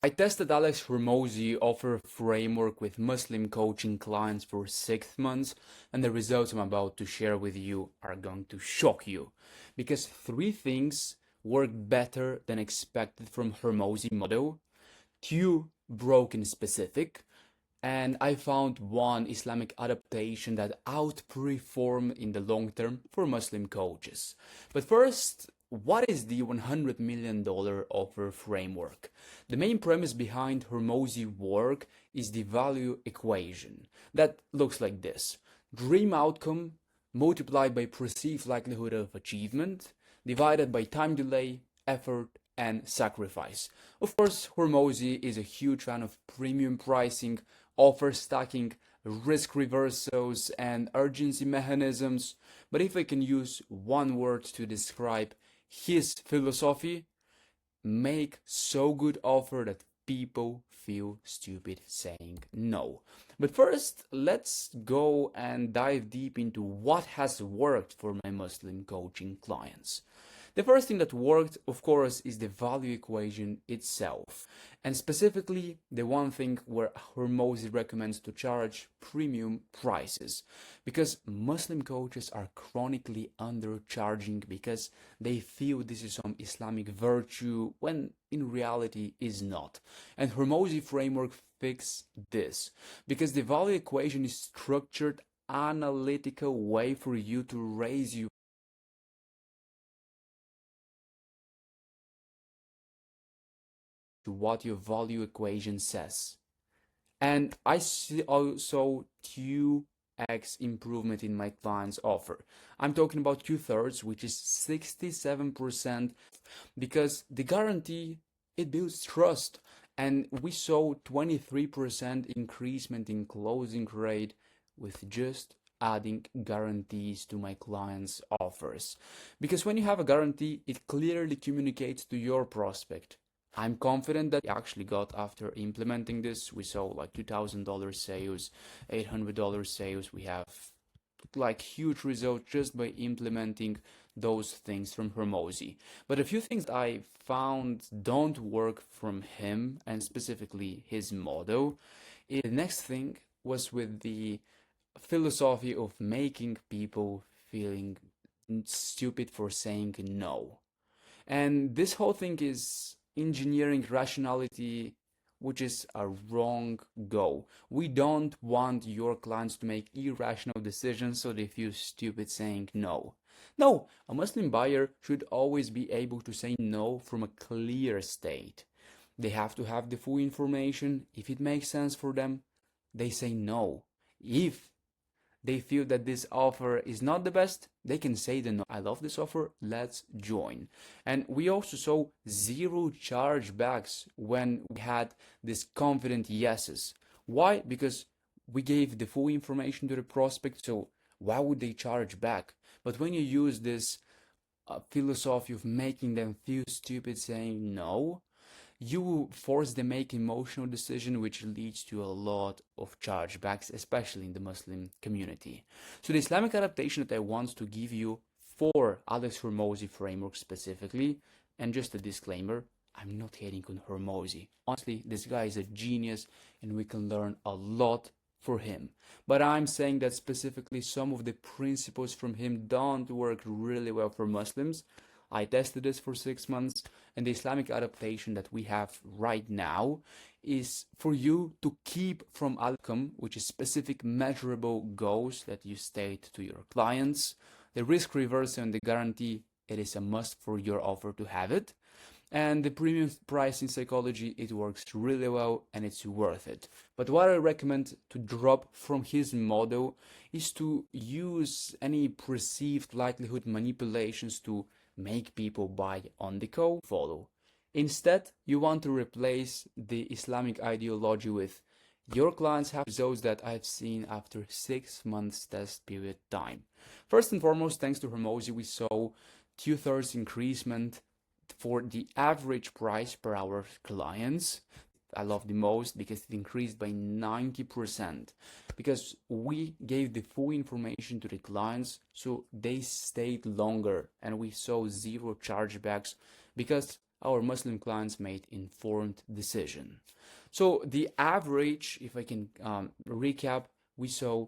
I tested Alex Hormozi offer framework with Muslim coaching clients for 6 months, and the results I'm about to share with you are going to shock you. Because three things work better than expected from Hormozi model, two broken specific, and I found one Islamic adaptation that outperformed in the long term for Muslim coaches. But first, what is the $100 million offer framework? The main premise behind Hormozi work is the value equation that looks like this. Dream outcome multiplied by perceived likelihood of achievement divided by time delay, effort, and sacrifice. Of course, Hormozi is a huge fan of premium pricing, offer stacking, risk reversals, and urgency mechanisms. But if I can use one word to describe his philosophy, make so good offer that people feel stupid saying no. But first, let's go and dive deep into what has worked for my Muslim coaching clients. The first thing that worked, of course, is the value equation itself. And specifically, the one thing where Hormozi recommends to charge premium prices. Because Muslim coaches are chronically undercharging because they feel this is some Islamic virtue when in reality is not. And Hormozi framework fix this. Because the value equation is structured analytical way for you to raise you to what your value equation says. And I see also 2x improvement in my client's offer. I'm talking about 2/3, which is 67%, because the guarantee, it builds trust. And we saw 23% increasement in closing rate with just adding guarantees to my clients' offers. Because when you have a guarantee, it clearly communicates to your prospect. I'm confident that we actually got after implementing this. We saw like $2,000 sales, $800 sales. We have like huge results just by implementing those things from Hormozi. But a few things I found don't work from him and specifically his model. The next thing was with the philosophy of making people feeling stupid for saying no. And this whole thing is engineering rationality, which is a wrong goal. We don't want your clients to make irrational decisions so they feel stupid saying no. No, a Muslim buyer should always be able to say no from a clear state. They have to have the full information. If it makes sense for them, they say no. If they feel that this offer is not the best, they can say the no. I love this offer, let's join. And we also saw zero chargebacks when we had these confident yeses. Why? Because we gave the full information to the prospect, so why would they charge back? But when you use this philosophy of making them feel stupid saying no, you force them make emotional decision, which leads to a lot of chargebacks, especially in the Muslim community. So the Islamic adaptation that I want to give you for Alex Hormozi framework specifically, and just a disclaimer, I'm not hating on Hormozi. Honestly, this guy is a genius and we can learn a lot for him. But I'm saying that specifically some of the principles from him don't work really well for Muslims. I tested this for 6 months, and the Islamic adaptation that we have right now is for you to keep from outcome, which is specific measurable goals that you state to your clients. The risk reversal and the guarantee, it is a must for your offer to have it. And the premium pricing psychology, it works really well and it's worth it. But what I recommend to drop from his model is to use any perceived likelihood manipulations to make people buy on the code follow. Instead, you want to replace the Islamic ideology with your clients have results that I've seen after 6 months test period time. First and foremost, thanks to Hormozi, we saw 2/3 increasement for the average price per hour clients. I love the most because it increased by 90%, because we gave the full information to the clients so they stayed longer and we saw zero chargebacks because our Muslim clients made informed decision. So the average, if I can recap, we saw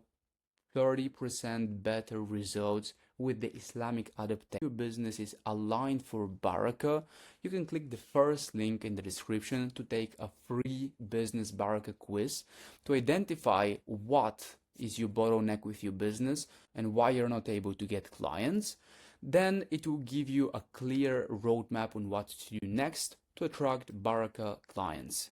30% better results with the Islamic adaptation. Your business is aligned for Barakah. You can click the first link in the description to take a free business Barakah quiz to identify what is your bottleneck with your business and why you're not able to get clients. Then it will give you a clear roadmap on what to do next to attract Barakah clients.